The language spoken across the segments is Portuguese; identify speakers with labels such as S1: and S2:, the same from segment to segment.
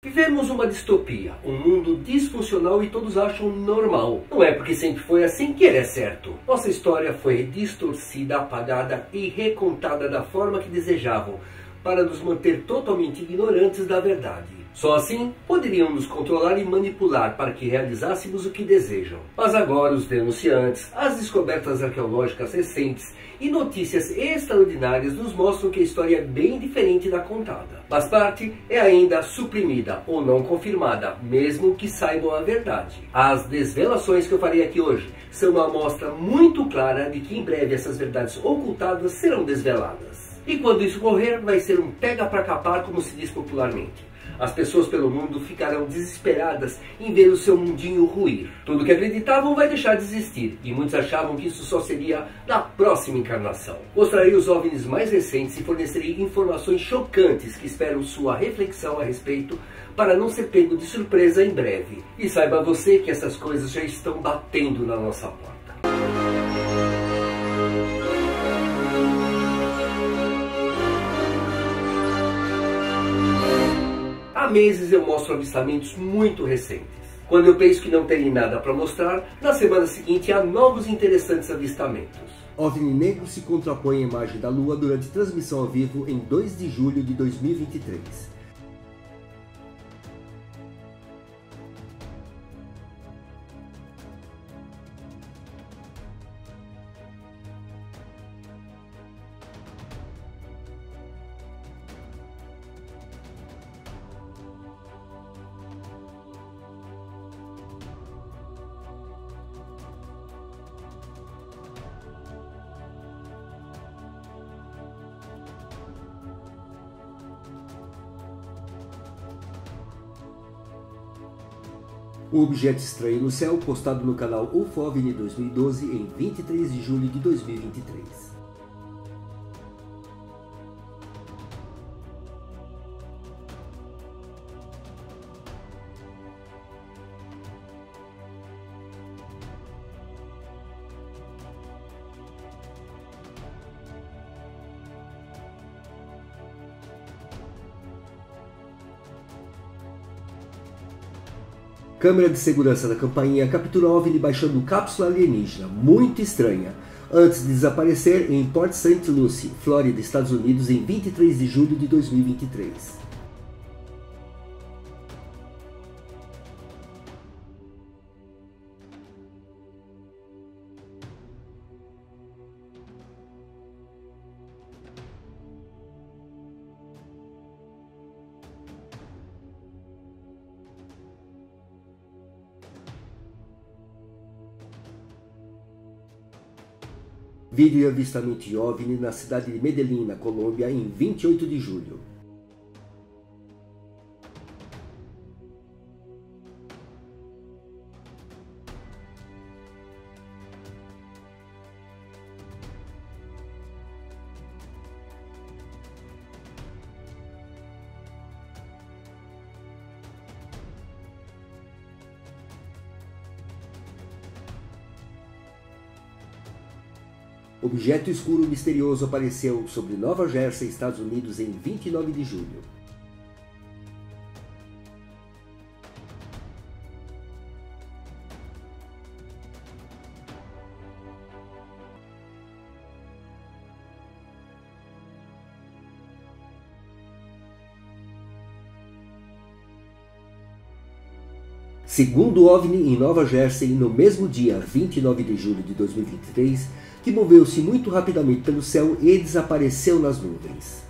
S1: Vivemos uma distopia, um mundo disfuncional e todos acham normal. Não é porque sempre foi assim que ele é certo. Nossa história foi distorcida, apagada e recontada da forma que desejavam, para nos manter totalmente ignorantes da verdade. Só assim poderiam nos controlar e manipular para que realizássemos o que desejam. Mas agora os denunciantes, as descobertas arqueológicas recentes e notícias extraordinárias nos mostram que a história é bem diferente da contada. Mas parte é ainda suprimida ou não confirmada, mesmo que saibam a verdade. As desvelações que eu farei aqui hoje são uma amostra muito clara de que em breve essas verdades ocultadas serão desveladas. E quando isso ocorrer, vai ser um pega pra capar, como se diz popularmente. As pessoas pelo mundo ficarão desesperadas em ver o seu mundinho ruir. Tudo que acreditavam vai deixar de existir, e muitos achavam que isso só seria na próxima encarnação. Mostrarei os OVNIs mais recentes e fornecerei informações chocantes que esperam sua reflexão a respeito para não ser pego de surpresa em breve. E saiba você que essas coisas já estão batendo na nossa porta. Há meses eu mostro avistamentos muito recentes. Quando eu penso que não tem nada para mostrar, na semana seguinte há novos e interessantes avistamentos.
S2: OVNI negro se contrapõe à imagem da Lua durante transmissão ao vivo em 2 de julho de 2023. O objeto estranho no céu, postado no canal UFOVNI 2012 em 23 de julho de 2023. Câmera de segurança da campainha captura OVNI baixando cápsula alienígena muito estranha, antes de desaparecer em Port St. Lucie, Flórida, Estados Unidos, em 23 de julho de 2023. Vídeo e avistamento de OVNI na cidade de Medellín, na Colômbia, em 28 de julho. Objeto escuro misterioso apareceu sobre Nova Jersey, Estados Unidos, em 29 de julho. Segundo OVNI em Nova Jersey, no mesmo dia 29 de julho de 2023, que moveu-se muito rapidamente pelo céu e desapareceu nas nuvens.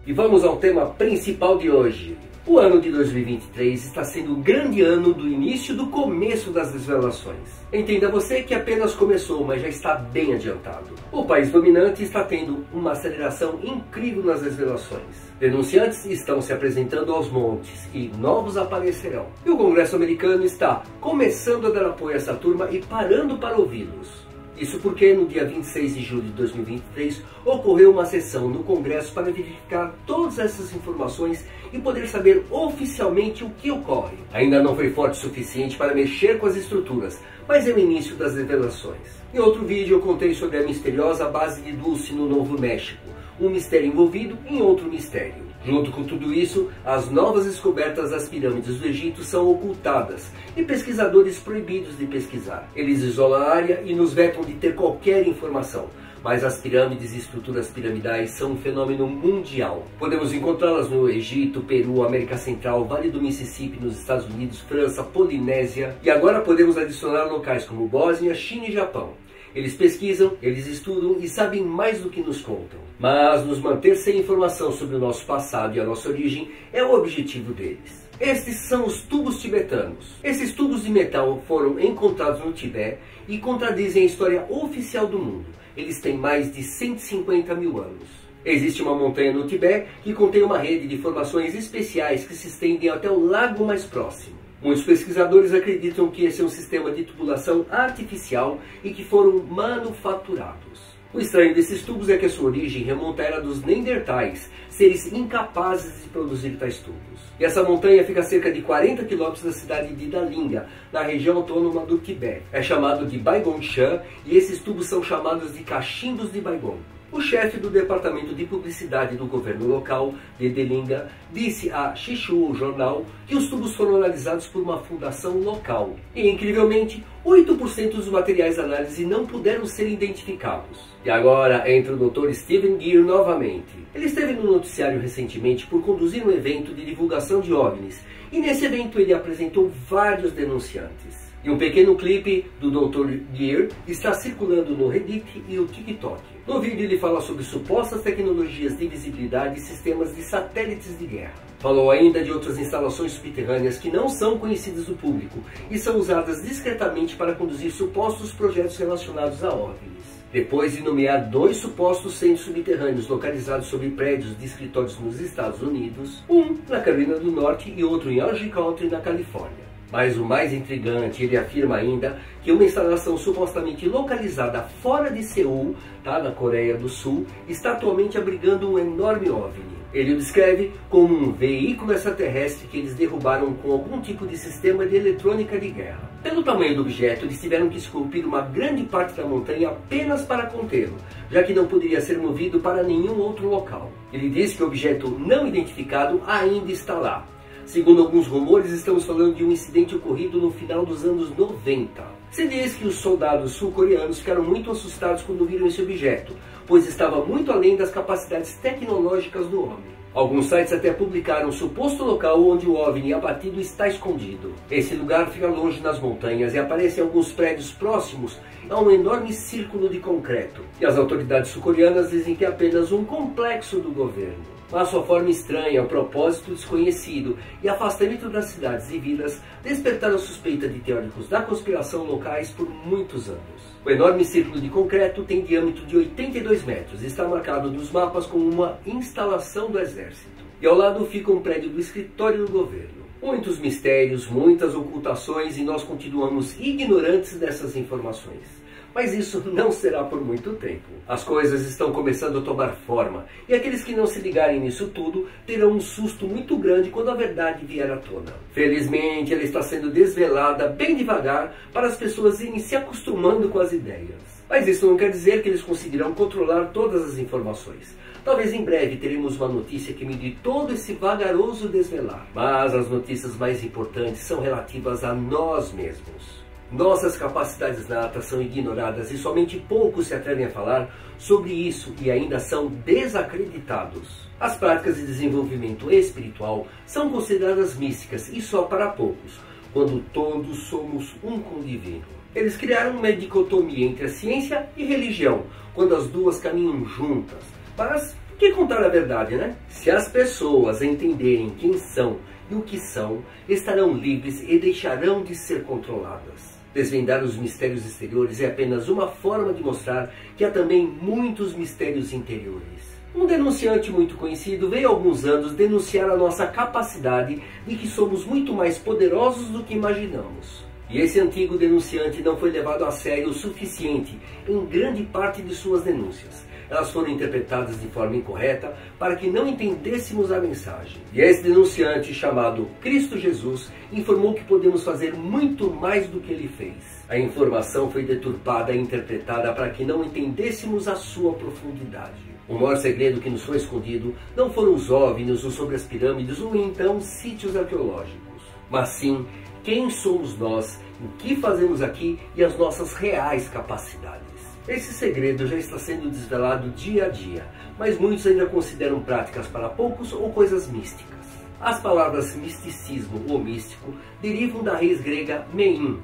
S1: E vamos ao tema principal de hoje. O ano de 2023 está sendo um grande ano do início do começo das desvelações. Entenda você que apenas começou, mas já está bem adiantado. O país dominante está tendo uma aceleração incrível nas desvelações. Denunciantes estão se apresentando aos montes e novos aparecerão. E o Congresso americano está começando a dar apoio a essa turma e parando para ouvi-los. Isso porque no dia 26 de julho de 2023 ocorreu uma sessão no Congresso para verificar todas essas informações e poder saber oficialmente o que ocorre. Ainda não foi forte o suficiente para mexer com as estruturas, mas é o início das revelações. Em outro vídeo eu contei sobre a misteriosa base de Dulce no Novo México, um mistério envolvido em outro mistério. Junto com tudo isso, as novas descobertas das pirâmides do Egito são ocultadas e pesquisadores proibidos de pesquisar. Eles isolam a área e nos vetam de ter qualquer informação. Mas as pirâmides e estruturas piramidais são um fenômeno mundial. Podemos encontrá-las no Egito, Peru, América Central, Vale do Mississippi, nos Estados Unidos, França, Polinésia. E agora podemos adicionar locais como Bósnia, China e Japão. Eles pesquisam, eles estudam e sabem mais do que nos contam. Mas nos manter sem informação sobre o nosso passado e a nossa origem é o objetivo deles. Estes são os tubos tibetanos. Esses tubos de metal foram encontrados no Tibete e contradizem a história oficial do mundo. Eles têm mais de 150 mil anos. Existe uma montanha no Tibete que contém uma rede de formações especiais que se estendem até o lago mais próximo. Muitos pesquisadores acreditam que esse é um sistema de tubulação artificial e que foram manufaturados. O estranho desses tubos é que a sua origem remonta à era dos Neandertais, seres incapazes de produzir tais tubos. E essa montanha fica a cerca de 40 km da cidade de Dalinga, na região autônoma do Tibete. É chamado de Baigongshan e esses tubos são chamados de cachimbos de Baigong. O chefe do departamento de publicidade do governo local de Dalinga disse a Xinhua Jornal que os tubos foram analisados por uma fundação local. E, incrivelmente, 8% dos materiais de análise não puderam ser identificados. E agora entra o Dr. Steven Greer novamente. Ele esteve no noticiário recentemente por conduzir um evento de divulgação de OVNIs. E nesse evento ele apresentou vários denunciantes. E um pequeno clipe do Dr. Greer está circulando no Reddit e o TikTok. No vídeo ele fala sobre supostas tecnologias de visibilidade e sistemas de satélites de guerra. Falou ainda de outras instalações subterrâneas que não são conhecidas do público e são usadas discretamente para conduzir supostos projetos relacionados a OVNIs. Depois de nomear 2 supostos centros subterrâneos localizados sobre prédios de escritórios nos Estados Unidos, um na Carolina do Norte e outro em Orange County, na Califórnia. Mas o mais intrigante, ele afirma ainda que uma instalação supostamente localizada fora de Seul, na Coreia do Sul, está atualmente abrigando um enorme OVNI. Ele o descreve como um veículo extraterrestre que eles derrubaram com algum tipo de sistema de eletrônica de guerra. Pelo tamanho do objeto, eles tiveram que esculpir uma grande parte da montanha apenas para contê-lo, já que não poderia ser movido para nenhum outro local. Ele diz que o objeto não identificado ainda está lá. Segundo alguns rumores, estamos falando de um incidente ocorrido no final dos anos 90. Se diz que os soldados sul-coreanos ficaram muito assustados quando viram esse objeto, pois estava muito além das capacidades tecnológicas do homem. Alguns sites até publicaram o suposto local onde o OVNI abatido está escondido. Esse lugar fica longe nas montanhas e aparece em alguns prédios próximos a um enorme círculo de concreto. E as autoridades sul-coreanas dizem que é apenas um complexo do governo. Mas sua forma estranha, o propósito desconhecido e afastamento das cidades e vilas despertaram a suspeita de teóricos da conspiração locais por muitos anos. O enorme círculo de concreto tem diâmetro de 82 metros e está marcado nos mapas como uma instalação do exército. E ao lado fica um prédio do escritório do governo. Muitos mistérios, muitas ocultações e nós continuamos ignorantes dessas informações. Mas isso não será por muito tempo. As coisas estão começando a tomar forma, e aqueles que não se ligarem nisso tudo terão um susto muito grande quando a verdade vier à tona. Felizmente, ela está sendo desvelada bem devagar para as pessoas irem se acostumando com as ideias. Mas isso não quer dizer que eles conseguirão controlar todas as informações. Talvez em breve teremos uma notícia que mide todo esse vagaroso desvelar. Mas as notícias mais importantes são relativas a nós mesmos. Nossas capacidades natas são ignoradas e somente poucos se atrevem a falar sobre isso e ainda são desacreditados. As práticas de desenvolvimento espiritual são consideradas místicas e só para poucos, quando todos somos um com o divino. Eles criaram uma dicotomia entre a ciência e religião, quando as duas caminham juntas. Mas por que contar a verdade, né? Se as pessoas entenderem quem são e o que são, estarão livres e deixarão de ser controladas. Desvendar os mistérios exteriores é apenas uma forma de mostrar que há também muitos mistérios interiores. Um denunciante muito conhecido veio há alguns anos denunciar a nossa capacidade de que somos muito mais poderosos do que imaginamos. E esse antigo denunciante não foi levado a sério o suficiente em grande parte de suas denúncias. Elas foram interpretadas de forma incorreta para que não entendêssemos a mensagem. E esse denunciante, chamado Cristo Jesus, informou que podemos fazer muito mais do que ele fez. A informação foi deturpada e interpretada para que não entendêssemos a sua profundidade. O maior segredo que nos foi escondido não foram os OVNIs, ou sobre as pirâmides, ou então sítios arqueológicos, mas sim quem somos nós, o que fazemos aqui e as nossas reais capacidades. Esse segredo já está sendo desvelado dia a dia, mas muitos ainda consideram práticas para poucos ou coisas místicas. As palavras misticismo ou místico derivam da raiz grega mein,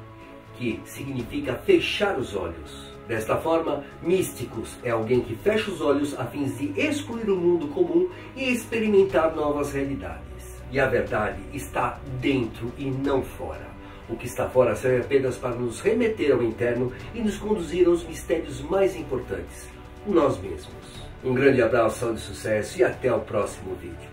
S1: que significa fechar os olhos. Desta forma, místicos é alguém que fecha os olhos a fim de excluir o mundo comum e experimentar novas realidades. E a verdade está dentro e não fora. O que está fora serve apenas para nos remeter ao interno e nos conduzir aos mistérios mais importantes, nós mesmos. Um grande abraço, saúde e sucesso e até o próximo vídeo.